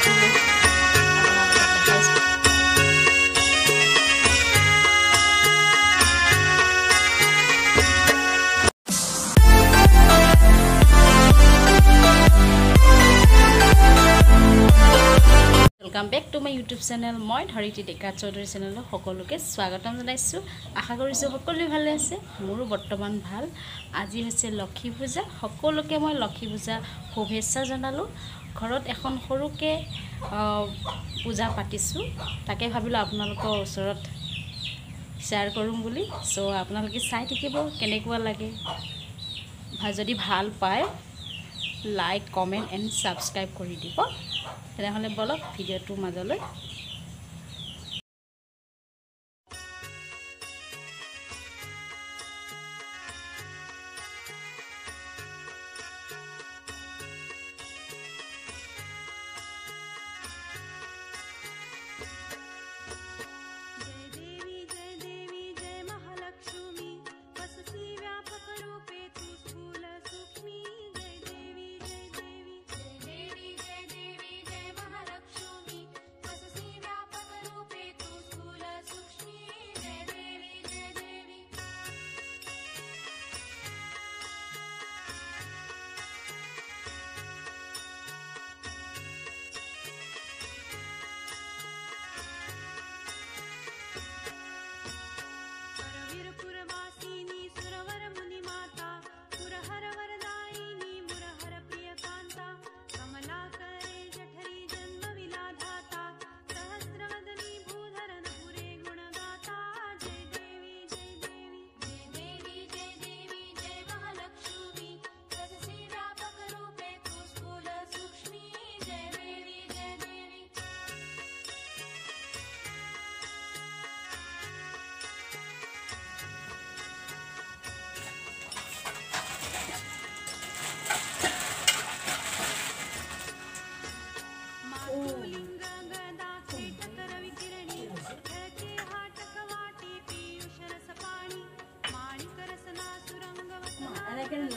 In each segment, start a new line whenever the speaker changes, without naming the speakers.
পাতিলোঁ। Welcome back to my YouTube channel. मैं Dharitri Deka Choudhury channel सकलोके स्वागतम जानाइছোঁ। आशा करिছোঁ सकलोৱে भाले আছে। मोरो बर्तमान ভাল। আজি হৈছে লক্ষ্মী পূজা। সকলোকে মই লক্ষ্মী পূজা শুভেচ্ছা জনালোঁ। ঘৰত এখন সৰুকে পূজা পাতিছোঁ, তাকে ভাবিলোঁ আপোনালোকৰ ওচৰত শ্বেয়াৰ কৰিম বুলি। সো আপোনালোকে চাই থাকিব কেনেকুৱা লাগে। যদি ভাল পায় লাইক কমেণ্ট এণ্ড ছাবস্ক্ৰাইব কৰি দিব। তেনেহ'লে বলক ভিডিঅ'টোৰ মাজলৈ।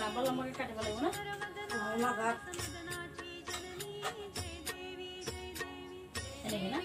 लंबा लंबा के काटे वाला ना लगा है ना।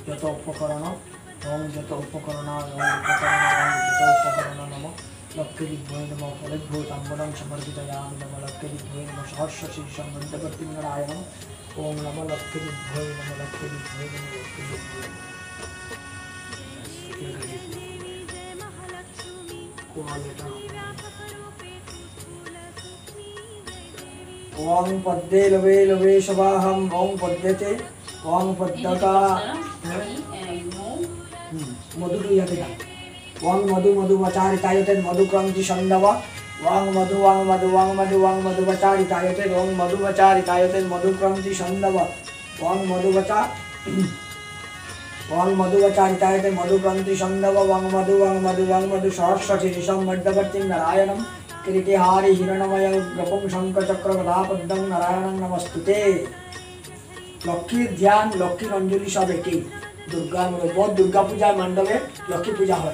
যত উপকরণ ওম যত উপকরণ নম লক্ষ্মী বিদ্মহে নম ফলভূতাম্বরং সমর্পিতয়ামি নম লক্ষ্মী বিদ্মহে নম সহস্র শীর্ষং গন্ধবর্তী নারায়ণম ওম নম লক্ষ্মী বিদ্মহে নম লক্ষ্মী বিদ্মহে নম লক্ষ্মী বিদ্মহে ओम पद्मे लवे लवे शवाहम ओम पद्यते ओम पद्यका मधु यदिदा ओम मधु मधु वचारितायते मधु क्रंति संदव वांग मधु वांग मधु वांग मधु वांग मधु वचारितायते ओम मधु वचारितायते मधु क्रंति संदव वांग मधु वचा वांग मधु वचारितायते मधु क्रंति संदव वांग मधु सहस्रति निशम मध्यवर्ती नारायणम किरीटिहारी हिरणमय गपम शंकर चक्र गदापद्मं नारायणं नमस्तुते। लक्ष्मी ध्यान लक्ष्मी अंजलि सब एक दुर्गा बहुत दुर्गा पूजा मंडले लक्ष्मी पूजा है।